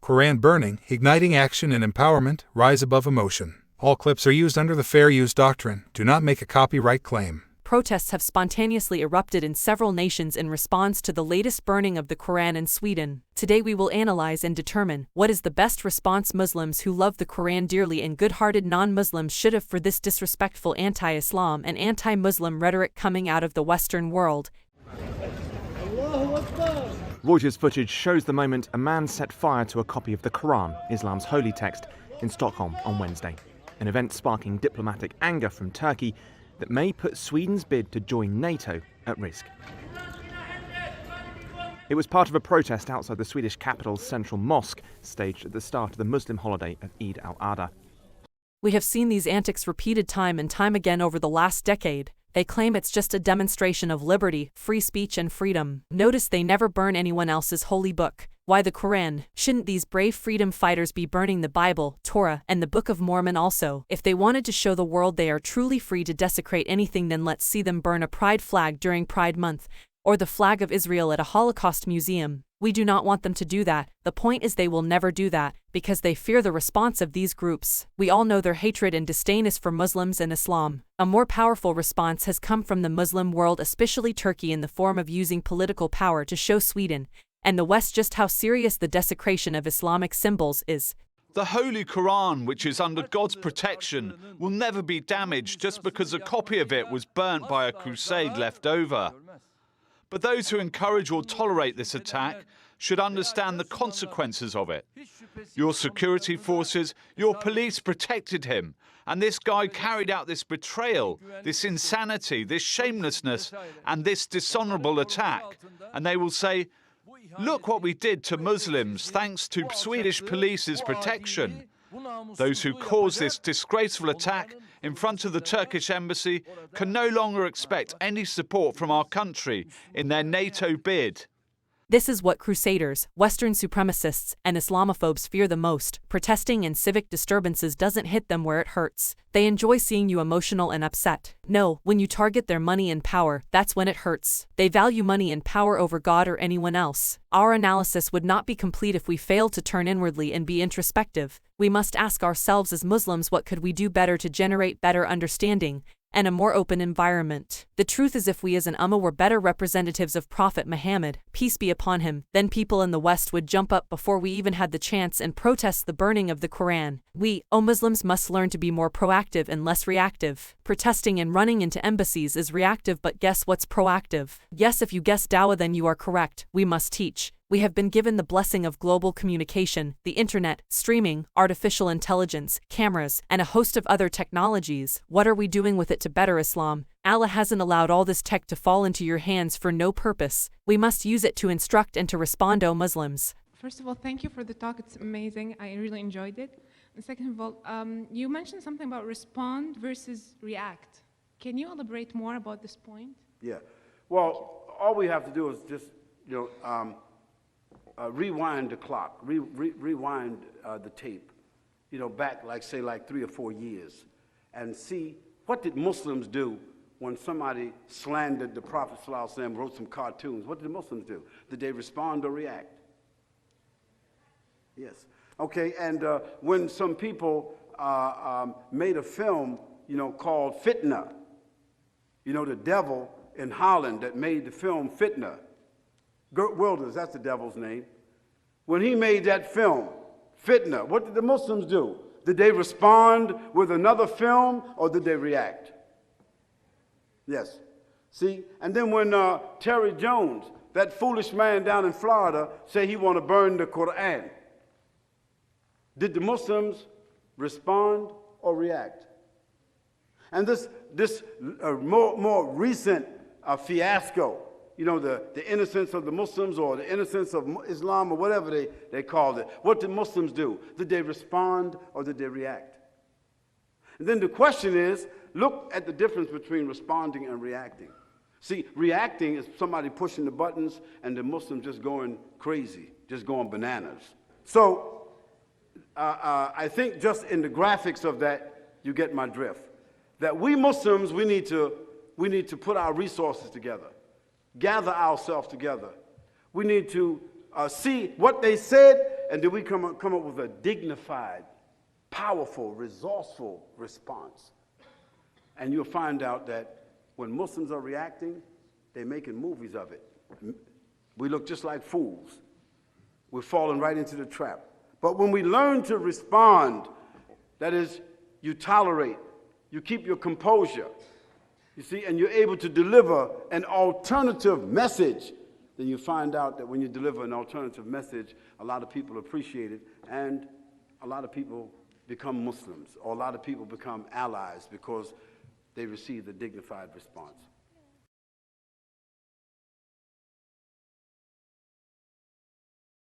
Quran burning, igniting action and empowerment, rise above emotion. All clips are used under the fair use doctrine. Do not make a copyright claim. Protests have spontaneously erupted in several nations in response to the latest burning of the Quran in Sweden. Today we will analyze and determine what is the best response Muslims who love the Quran dearly and good-hearted non-Muslims should have for this disrespectful anti-Islam and anti-Muslim rhetoric coming out of the Western world. Reuters footage shows the moment a man set fire to a copy of the Quran, Islam's holy text, in Stockholm on Wednesday. An event sparking diplomatic anger from Turkey that may put Sweden's bid to join NATO at risk. It was part of a protest outside the Swedish capital's central mosque, staged at the start of the Muslim holiday of Eid al-Adha. We have seen these antics repeated time and time again over the last decade. They claim it's just a demonstration of liberty, free speech and freedom. Notice they never burn anyone else's holy book. Why the Quran? Shouldn't these brave freedom fighters be burning the Bible, Torah, and the Book of Mormon also? If they wanted to show the world they are truly free to desecrate anything, then let's see them burn a pride flag during Pride Month, or the flag of Israel at a Holocaust museum. We do not want them to do that. The point is they will never do that, because they fear the response of these groups. We all know their hatred and disdain is for Muslims and Islam. A more powerful response has come from the Muslim world, especially Turkey, in the form of using political power to show Sweden and the West just how serious the desecration of Islamic symbols is. The Holy Quran, which is under God's protection, will never be damaged just because a copy of it was burnt by a crusade left over. But those who encourage or tolerate this attack should understand the consequences of it. Your security forces, your police protected him, and this guy carried out this betrayal, this insanity, this shamelessness, and this dishonorable attack. And they will say, look what we did to Muslims thanks to Swedish police's protection. Those who caused this disgraceful attack in front of the Turkish embassy can no longer expect any support from our country in their NATO bid. This is what crusaders, Western supremacists, and Islamophobes fear the most. Protesting and civic disturbances doesn't hit them where it hurts. They enjoy seeing you emotional and upset. No, when you target their money and power, that's when it hurts. They value money and power over God or anyone else. Our analysis would not be complete if we failed to turn inwardly and be introspective. We must ask ourselves as Muslims, what could we do better to generate better understanding and a more open environment? The truth is, if we as an ummah were better representatives of Prophet Muhammad, peace be upon him, then people in the West would jump up before we even had the chance and protest the burning of the Quran. We, Muslims, must learn to be more proactive and less reactive. Protesting and running into embassies is reactive, but guess what's proactive? Yes, if you guess dawah, then you are correct. We must teach. We have been given the blessing of global communication, the internet, streaming, artificial intelligence, cameras, and a host of other technologies. What are we doing with it to better Islam? Allah hasn't allowed all this tech to fall into your hands for no purpose. We must use it to instruct and to respond, O Muslims. First of all, thank you for the talk. It's amazing. I really enjoyed it. And second of all, you mentioned something about respond versus react. Can you elaborate more about this point? Yeah. Well, all we have to do is just, rewind the clock, rewind the tape, back like 3 or 4 years, and see what did Muslims do when somebody slandered the Prophet ﷺ, wrote some cartoons. What did Muslims do? Did they respond or react? Yes. Okay, and when some people made a film, called Fitna, the devil in Holland that made the film Fitna, Geert Wilders, that's the devil's name. When he made that film, Fitna, what did the Muslims do? Did they respond with another film or did they react? Yes. See, and then when Terry Jones, that foolish man down in Florida, said he want to burn the Quran, did the Muslims respond or react? And this more recent fiasco, the innocence of the Muslims or the innocence of Islam or whatever they called it. What did Muslims do? Did they respond or did they react? And then the question is, look at the difference between responding and reacting. See, reacting is somebody pushing the buttons and the Muslims just going crazy, just going bananas. So I think just in the graphics of that, you get my drift. That we Muslims, we need to put our resources together. Gather ourselves together. We need to see what they said And then we come up with a dignified, powerful, resourceful response. And you'll find out that when Muslims are reacting, they're making movies of it. We look just like fools. We're falling right into the trap. But when we learn to respond, that is, you tolerate, you keep your composure, you see, and you're able to deliver an alternative message, then you find out that when you deliver an alternative message, a lot of people appreciate it, and a lot of people become Muslims, or a lot of people become allies because they receive the dignified response.